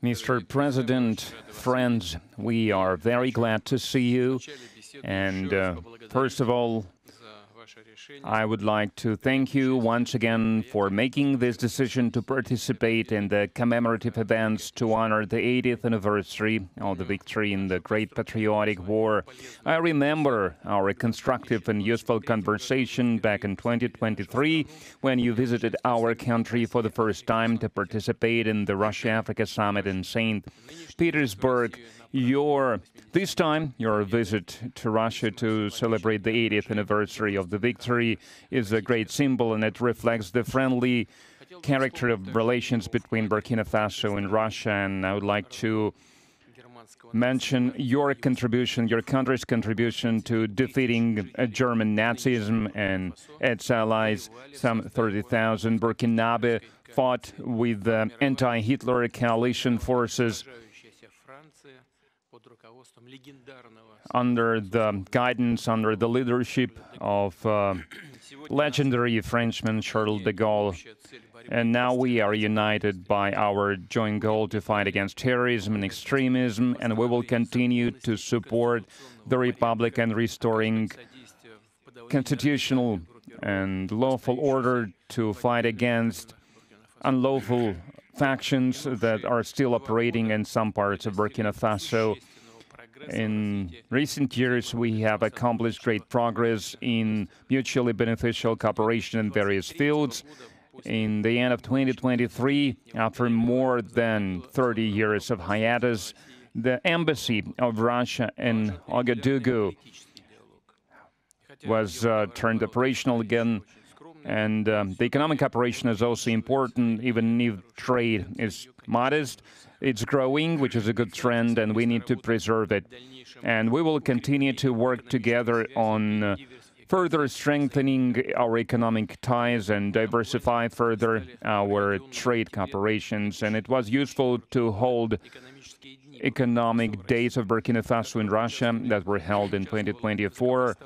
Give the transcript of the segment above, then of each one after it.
Mr. President, friends, we are very glad to see you. And first of all, I would like to thank you once again for making this decision to participate in the commemorative events to honor the 80th anniversary of the victory in the Great Patriotic War. I remember our constructive and useful conversation back in 2023 when you visited our country for the first time to participate in the Russia-Africa Summit in St. Petersburg. This time, your visit to Russia to celebrate the 80th anniversary of the victory is a great symbol, and it reflects the friendly character of relations between Burkina Faso and Russia. And I would like to mention your contribution, your country's contribution to defeating German Nazism and its allies. Some 30,000 Burkinabe fought with the anti-Hitler coalition forces under the guidance, under the leadership of legendary Frenchman Charles de Gaulle. And now we are united by our joint goal to fight against terrorism and extremism, and we will continue to support the Republic and restoring constitutional and lawful order, to fight against unlawful factions that are still operating in some parts of Burkina Faso. In recent years, we have accomplished great progress in mutually beneficial cooperation in various fields. In the end of 2023, after more than 30 years of hiatus, the embassy of Russia in Ouagadougou was turned operational again. And the economic cooperation is also important, even if trade is modest. It's growing, which is a good trend, and we need to preserve it. And we will continue to work together on further strengthening our economic ties and diversify further our trade cooperations. And it was useful to hold economic days of Burkina Faso in Russia that were held in 2024.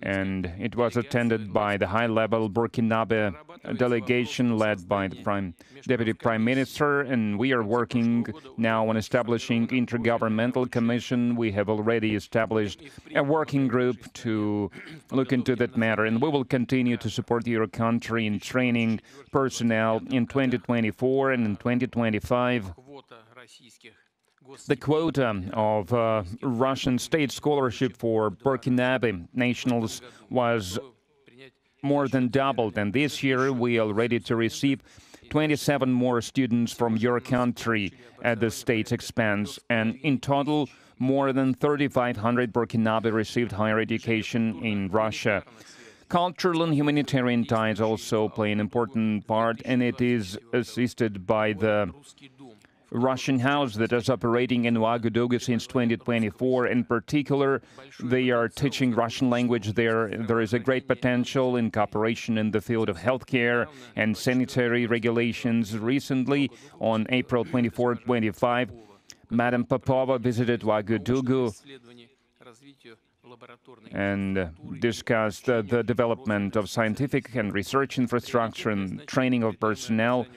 And it was attended by the high-level Burkinabe delegation led by the Deputy Prime Minister, and we are working now on establishing intergovernmental commission. We have already established a working group to look into that matter, and we will continue to support your country in training personnel in 2024 and in 2025. The quota of Russian state scholarship for Burkinabe nationals was more than doubled, and this year we are ready to receive 27 more students from your country at the state's expense, and in total, more than 3,500 Burkinabe received higher education in Russia. Cultural and humanitarian ties also play an important part, and it is assisted by the Russian house that is operating in Ouagadougou since 2024. In particular, they are teaching Russian language there. There is a great potential in cooperation in the field of healthcare and sanitary regulations. Recently, on April 24-25, Madam Popova visited Ouagadougou and discussed the development of scientific and research infrastructure and training of personnel.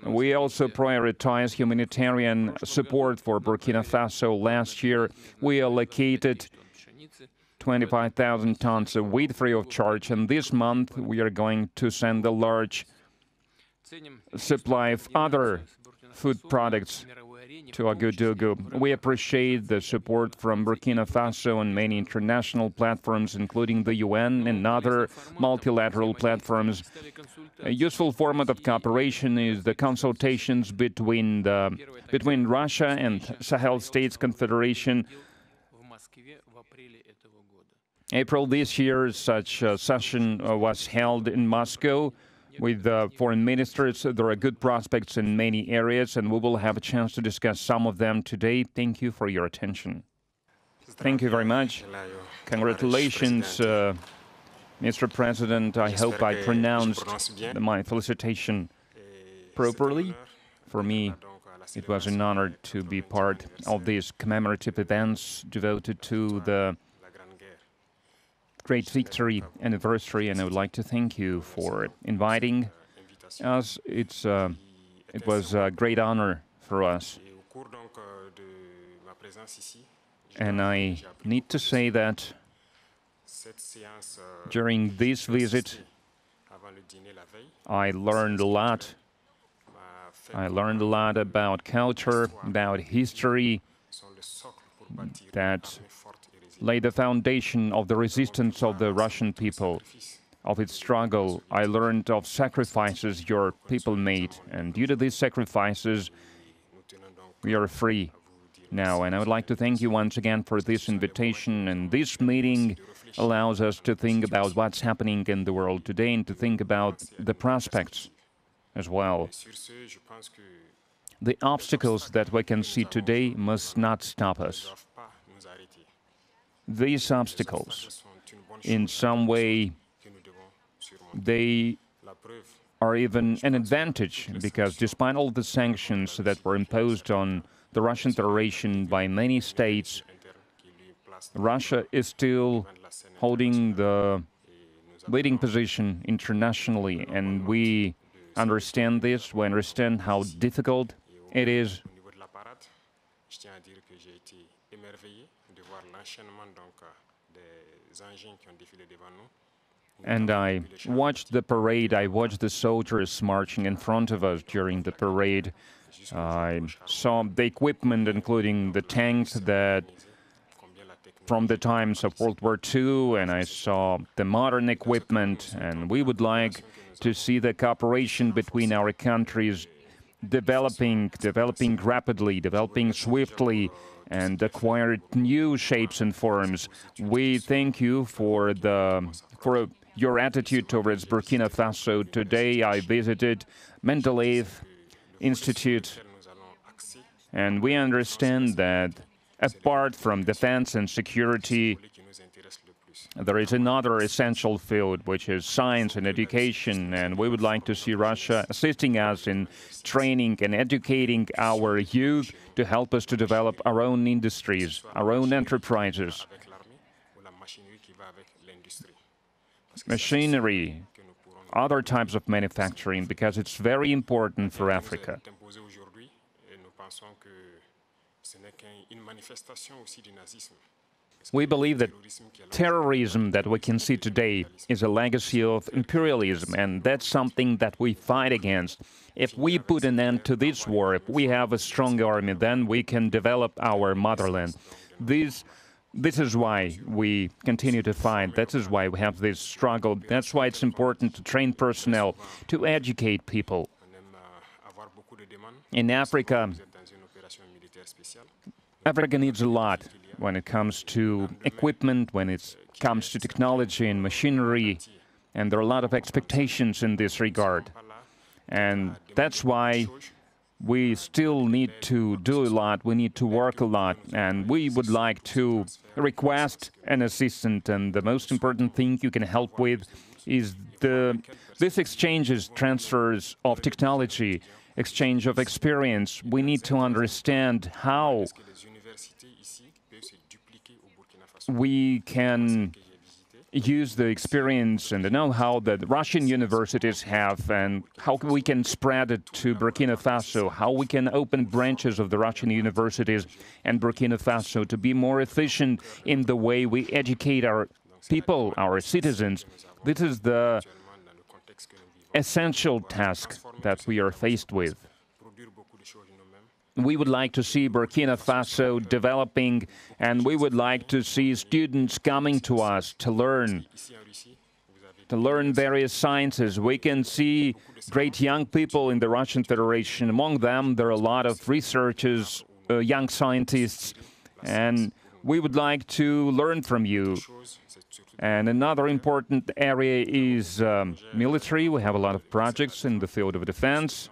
We also prioritize humanitarian support for Burkina Faso. Last year, we allocated 25,000 tons of wheat free of charge, and this month we are going to send a large supply of other food products to Ouagadougou. We appreciate the support from Burkina Faso on many international platforms, including the UN and other multilateral platforms. A useful format of cooperation is the consultations between Russia and Sahel States Confederation. April this year, such a session was held in Moscow with foreign ministers. There are good prospects in many areas, and we will have a chance to discuss some of them today. Thank you for your attention. Thank you very much. Congratulations, Mr. President. I hope I pronounced my felicitation properly. For me, it was an honor to be part of these commemorative events devoted to the great victory anniversary, and I would like to thank you for inviting us. It's It was a great honor for us. And I need to say that during this visit, I learned a lot. I learned a lot about culture, about history, that laid the foundation of the resistance of the Russian people, of its struggle. I learned of sacrifices your people made, and due to these sacrifices, we are free now. And I would like to thank you once again for this invitation, and this meeting allows us to think about what's happening in the world today and to think about the prospects as well. The obstacles that we can see today must not stop us. These obstacles, in some way, they are even an advantage, because despite all the sanctions that were imposed on the Russian Federation by many states, Russia is still holding the leading position internationally, and we understand this, we understand how difficult it is. And I watched the parade, I watched the soldiers marching in front of us during the parade. I saw the equipment, including the tanks that from the times of World War II, and I saw the modern equipment, and we would like to see the cooperation between our countries developing rapidly, developing swiftly, and acquire new shapes and forms. We thank you for your attitude towards Burkina Faso. Today I visited Mendeleev Institute, and we understand that apart from defense and security, there is another essential field, which is science and education, and we would like to see Russia assisting us in training and educating our youth to help us to develop our own industries, our own enterprises. Machinery, other types of manufacturing, because it's very important for Africa. We believe that terrorism that we can see today is a legacy of imperialism, and that's something that we fight against. If we put an end to this war, if we have a strong army, then we can develop our motherland. This is why we continue to fight. That is why we have this struggle. That's why it's important to train personnel, to educate people. In Africa, Africa needs a lot when it comes to equipment, when it comes to technology and machinery, and there are a lot of expectations in this regard. And that's why we still need to do a lot, we need to work a lot, and we would like to request an assistant, and the most important thing you can help with is this exchanges, transfers of technology, exchange of experience. We need to understand how we can use the experience and the know-how that Russian universities have, and how we can spread it to Burkina Faso, how we can open branches of the Russian universities and Burkina Faso to be more efficient in the way we educate our people, our citizens. This is the essential task that we are faced with. We would like to see Burkina Faso developing, and we would like to see students coming to us to learn various sciences. We can see great young people in the Russian Federation. Among them, there are a lot of researchers, young scientists, and we would like to learn from you. And another important area is military. We have a lot of projects in the field of defense.